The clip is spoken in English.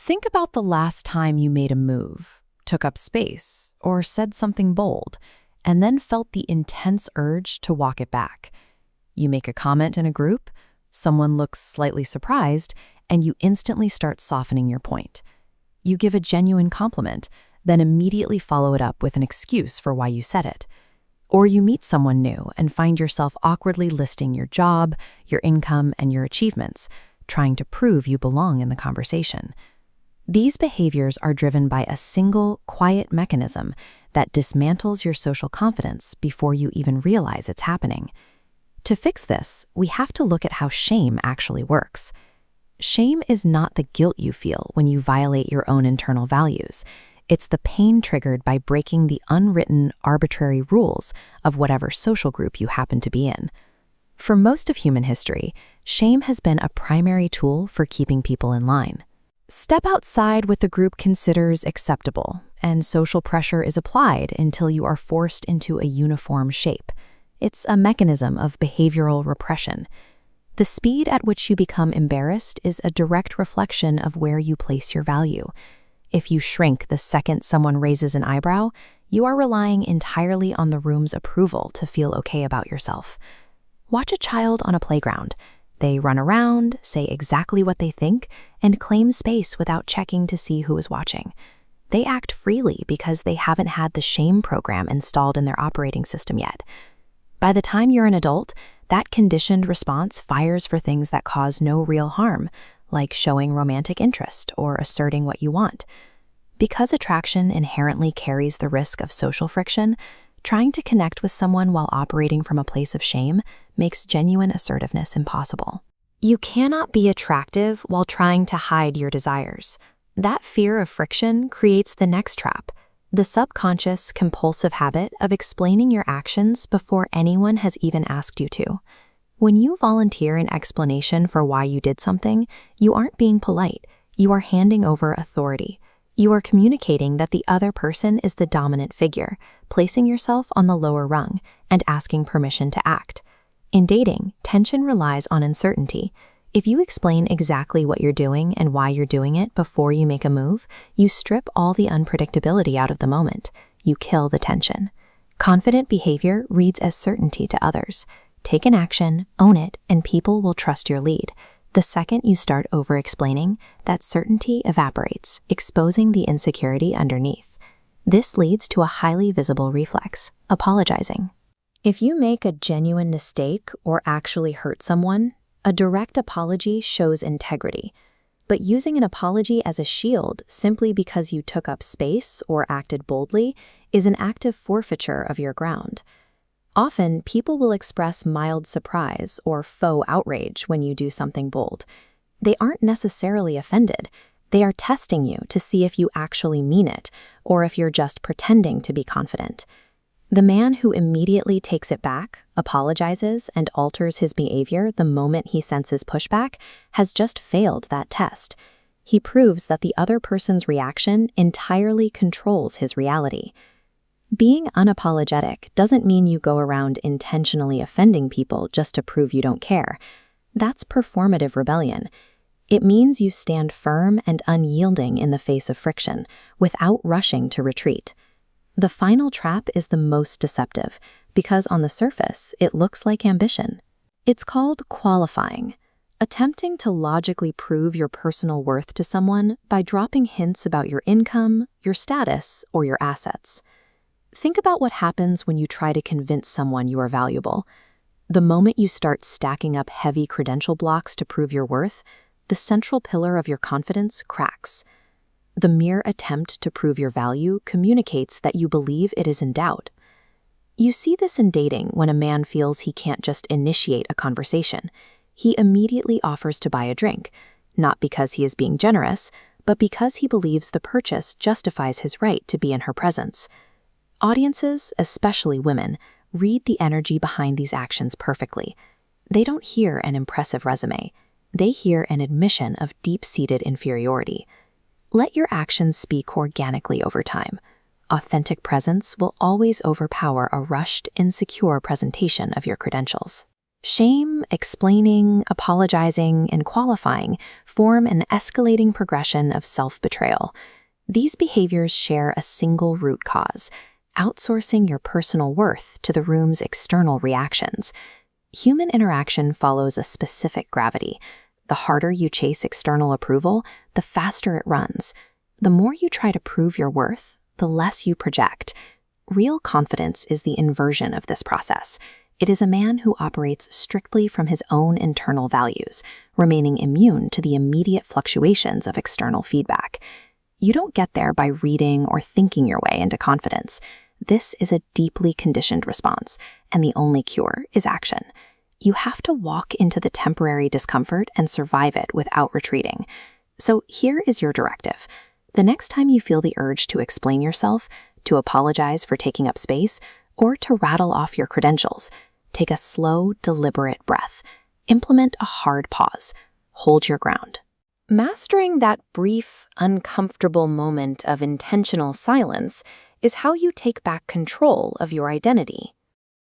Think about the last time you made a move, took up space, or said something bold, and then felt the intense urge to walk it back. You make a comment in a group, someone looks slightly surprised, and you instantly start softening your point. You give a genuine compliment, then immediately follow it up with an excuse for why you said it. Or you meet someone new and find yourself awkwardly listing your job, your income, and your achievements, trying to prove you belong in the conversation. These behaviors are driven by a single, quiet mechanism that dismantles your social confidence before you even realize it's happening. To fix this, we have to look at how shame actually works. Shame is not the guilt you feel when you violate your own internal values. It's the pain triggered by breaking the unwritten, arbitrary rules of whatever social group you happen to be in. For most of human history, shame has been a primary tool for keeping people in line. Step outside what the group considers acceptable, and social pressure is applied until you are forced into a uniform shape. It's a mechanism of behavioral repression. The speed at which you become embarrassed is a direct reflection of where you place your value. If you shrink the second someone raises an eyebrow, you are relying entirely on the room's approval to feel okay about yourself. Watch a child on a playground. They run around, say exactly what they think, and claim space without checking to see who is watching. They act freely because they haven't had the shame program installed in their operating system yet. By the time you're an adult, that conditioned response fires for things that cause no real harm, like showing romantic interest or asserting what you want. Because attraction inherently carries the risk of social friction, trying to connect with someone while operating from a place of shame makes genuine assertiveness impossible. You cannot be attractive while trying to hide your desires. That fear of friction creates the next trap, the subconscious, compulsive habit of explaining your actions before anyone has even asked you to. When you volunteer an explanation for why you did something, you aren't being polite. You are handing over authority. You are communicating that the other person is the dominant figure, placing yourself on the lower rung, and asking permission to act. In dating, tension relies on uncertainty. If you explain exactly what you're doing and why you're doing it before you make a move, you strip all the unpredictability out of the moment. You kill the tension. Confident behavior reads as certainty to others. Take an action, own it, and people will trust your lead. The second you start over-explaining, that certainty evaporates, exposing the insecurity underneath. This leads to a highly visible reflex, apologizing. If you make a genuine mistake or actually hurt someone, a direct apology shows integrity. But using an apology as a shield simply because you took up space or acted boldly is an active forfeiture of your ground. Often, people will express mild surprise or faux outrage when you do something bold. They aren't necessarily offended. They are testing you to see if you actually mean it, or if you're just pretending to be confident. The man who immediately takes it back, apologizes, and alters his behavior the moment he senses pushback has just failed that test. He proves that the other person's reaction entirely controls his reality. Being unapologetic doesn't mean you go around intentionally offending people just to prove you don't care. That's performative rebellion. It means you stand firm and unyielding in the face of friction, without rushing to retreat. The final trap is the most deceptive, because on the surface, it looks like ambition. It's called qualifying, attempting to logically prove your personal worth to someone by dropping hints about your income, your status, or your assets. Think about what happens when you try to convince someone you are valuable. The moment you start stacking up heavy credential blocks to prove your worth, the central pillar of your confidence cracks. The mere attempt to prove your value communicates that you believe it is in doubt. You see this in dating when a man feels he can't just initiate a conversation. He immediately offers to buy a drink, not because he is being generous, but because he believes the purchase justifies his right to be in her presence. Audiences, especially women, read the energy behind these actions perfectly. They don't hear an impressive resume. They hear an admission of deep-seated inferiority. Let your actions speak organically over time. Authentic presence will always overpower a rushed, insecure presentation of your credentials. Shame, explaining, apologizing, and qualifying form an escalating progression of self-betrayal. These behaviors share a single root cause: outsourcing your personal worth to the room's external reactions. Human interaction follows a specific gravity. The harder you chase external approval, the faster it runs. The more you try to prove your worth, the less you project. Real confidence is the inversion of this process. It is a man who operates strictly from his own internal values, remaining immune to the immediate fluctuations of external feedback. You don't get there by reading or thinking your way into confidence. This is a deeply conditioned response, and the only cure is action. You have to walk into the temporary discomfort and survive it without retreating. So here is your directive. The next time you feel the urge to explain yourself, to apologize for taking up space, or to rattle off your credentials, take a slow, deliberate breath. Implement a hard pause. Hold your ground. Mastering that brief, uncomfortable moment of intentional silence is how you take back control of your identity.